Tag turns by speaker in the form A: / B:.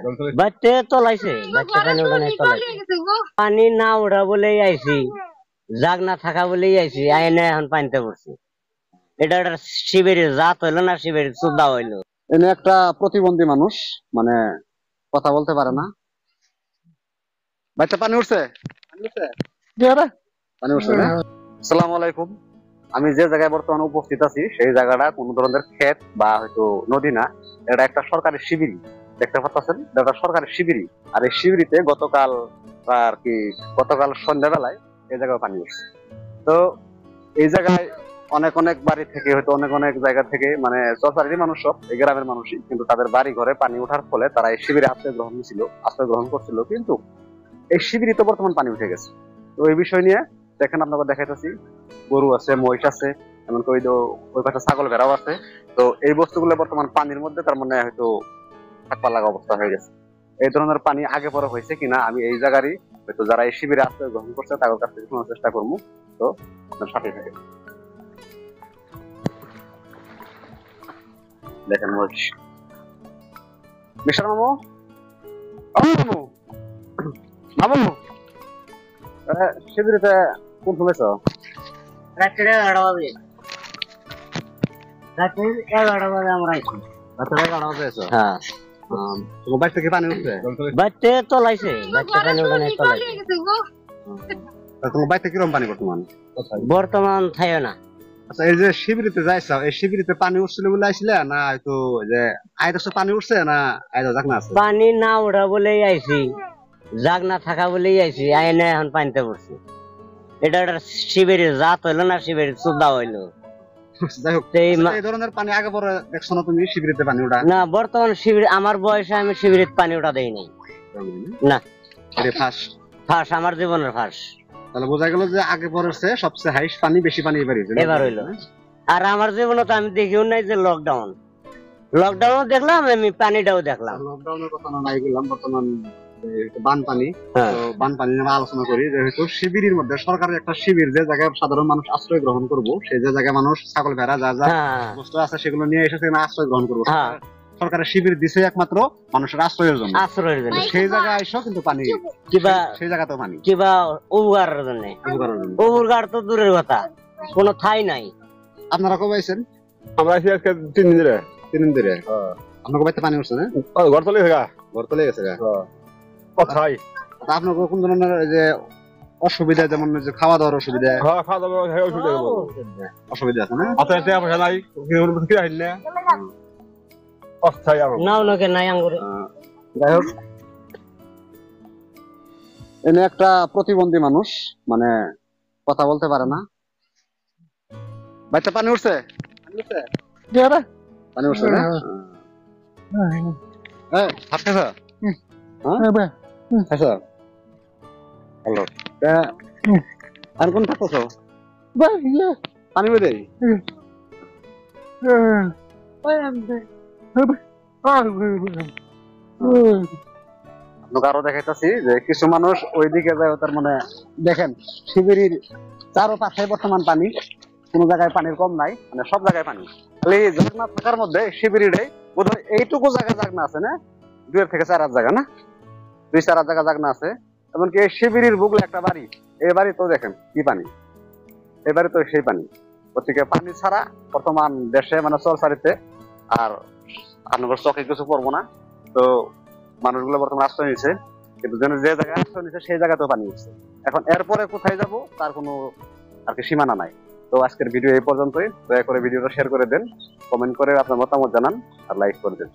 A: উঠছে?
B: বাচ্চা তলাইছে, বাচ্চা পানি ওঠা নাই তলাইছে। পানি না ওঠা বলেই আইছি, জাগ না থাকা বলেই আইছি, আইনে এখন পানিতে পড়ছি। এটা একটা শিবিরের জাত হইলো না শিবিরের চুদা হইলো।
A: এনে একটা প্রতিবন্ধী মানুষ, মানে কথা বলতে পারে না। বাচ্চা পানি উঠছে? পানি উঠছে না? আসসালামু আলাইকুম। আমি যে জায়গায় বর্তমানে উপস্থিত আছি সেই জায়গাটা কোন ধরনের ক্ষেত বা হয়তো নদী না, এটা একটা সরকারি শিবির। দেখতে পাচ্ছেন, এটা একটা সরকারি শিবির। আর এই শিবিরিতে গতকাল সন্ধ্যাবেলায় এই জায়গায় পানি উঠছে। তো এই জায়গায় অনেক অনেক বাড়ি থেকে হয়তো অনেক অনেক জায়গা থেকে, মানে সরকারি মানুষ, সব এই গ্রামের মানুষই, কিন্তু তাদের বাড়ি ঘরে পানি ওঠার ফলে তারা এই শিবিরে আশ্রয় গ্রহণ করছিল, কিন্তু এই শিবিরে তো বর্তমান পানি উঠে গেছে। তো এই বিষয় নিয়ে দেখেন, আপনাকে দেখাইতেছি, গরু আছে, মহিষ আছে, এমনকি ওই পাশে ছাগল ভেড়াও আছে। তো এই বস্তুগুলো বর্তমান পানির মধ্যে তার মানে হয়তো থাকবার লাগা অবস্থা হয়ে গেছে। এই ধরনের পানি আগে পরে হয়েছে কিনা আমি এই জায়গারই হয়তো যারা এই শিবিরে আশ্রয় গ্রহণ করছে তাদের কাছ থেকে শোনার চেষ্টা করবো। তো আপনার সাথে থাকে দেখেন মহিষ। মিস্টার মামু, মামু, মামু, শিবিরেতে কোন শুনেছ?
B: রাত্রে 11 বাজে, রাত্রে 11 বাজে আমরা আইছি।
A: রাত্রে 11টা বাজে এসো?
B: হ্যাঁ।
A: তোমার বাড়ি থেকে পানি উঠছে?
B: বাচ্চা তলাইছে, বাচ্চা পানি ওঠা নাই তলাইছে।
A: তোমার বাড়িতে কিরকম পানি বর্তমান?
B: বর্তমান থাইও না।
A: আচ্ছা, এই যে শিবিরিতে যাইছো, এই শিবিরিতে পানি উঠছিল বলে আইছিলে না হয়তো যে আইদাসে পানি উঠছে না আইদা জাগ না আছে?
B: পানি না ওঠা বলেই আইছি, জাগ না থাকা বলেই আইছি, আইনে এখন পানিতে পড়ছি। এটা একটা শিবিরের জাত হইলো না শিবিরের চুদা হইলো।
A: যাই হোক, এই ধরনের পানি আগে পরে দেখছো না তুমি শিবিরিতে পানি ওঠা?
B: না, বর্তমান শিবির আমার বয়সে আমি শিবিরের পানি ওঠা দেই নাই। না,
A: এটা ফার্স্ট
B: ফার্স্ট আমার জীবনের ফার্স্ট।
A: তাহলে বোঝা গেল যে আগে পরের চেয়ে সবচেয়ে হাইস্ট পানি, বেশি পানি
B: এবার হইলো। আর আমার জীবনে তো আমি দেখিও নাই যে লকডাউন দেখলাম, আমি পানিটাও দেখলাম।
A: লকডাউনের কথা না নাই গেলাম, বর্তমান বানপানি।
B: হ্যাঁ।
A: তো বানপানি নিয়ে আলোচনা করি। যেহেতু শিবিরের মধ্যে সরকারের একটা শিবির, যে জায়গায় সাধারণ মানুষ আশ্রয় গ্রহণ করবো, সেই যে জায়গায় মানুষ ছাগল ভেড়া যা যা বস্তু আছে সেগুলো নিয়ে এসে আশ্রয় গ্রহণ করবো। সরকারের শিবির দিছে একমাত্র মানুষের আশ্রয়ের জন্য। সেই জায়গায় আইসো কিন্তু পানি কিবা, সেই জায়গাতে পানি
B: কিবা উপকারের জন্য। উপকার তো দূরের কথা, কোনো ঠাই নাই।
A: আপনারা কবে আইছেন?
C: আমরা আছি আজকে 3 দিন ধরে।
A: 3 দিন ধরে? আপনার বাড়িতে পানি উঠছে না?
C: ঘর চলে গেছে,
A: ঘর চলে গেছে।
C: কোথায়
A: আপনার কোন ধরনের যে অসুবিধা, যেমন যে খাওয়া দাওয়ার অসুবিধা?
C: খাওয়া দাওয়া
A: অসুবিধা আছে না?
C: পয়সা নাই, কি আইন না অস্থায়ী
B: নাও লোকে নাই আঙ্গুর।
A: যাই হোক, এনে একটা প্রতিবন্ধী মানুষ, মানে কথা বলতে পারে না। বাচ্চা পানি উঠছে? পানি উঠছে না? ভাত খাইছ? খাইছ? হ্যালো, আর কোন থাকছ? পানি বেদে আপনাকে আরো দেখাইতেছি যে কিছু মানুষ ওইদিকে যায়, তার মানে দেখেন শিবিরের চারোপাশে বর্তমান পানি, কোন জায়গায় পানির কম নাই, মানে সব জায়গায় পানি। খালি জাগনা থাকার মধ্যে শিবিরে বোধহয় এইটুকু জায়গা জাগনা আছে না, 2 থেকে 4 জায়গা না, 2-4 জায়গা জাগনা আছে। এমনকি এই শিবিরের বুগলে একটা বাড়ি, এই বাড়ি তো দেখেন কি পানি, এই বাড়ি তো সেই পানি। প্রত্যেকে পানি ছাড়া বর্তমান দেশে, মানে সরকারিতে আর আপনার চোখে কিছু পড়বো না। তো মানুষগুলো বর্তমানে আশ্রয় নিচ্ছে, কিন্তু যে জায়গায় আশ্রয় নিচ্ছে সেই জায়গাতেও পানি উঠছে। এখন এরপরে কোথায় যাব তার কোনো আর কি সীমানা নাই। তো আজকের ভিডিও এই পর্যন্তই। দয়া করে ভিডিওটা শেয়ার করে দেন, কমেন্ট করে আপনার মতামত জানান, আর লাইক করে দেন।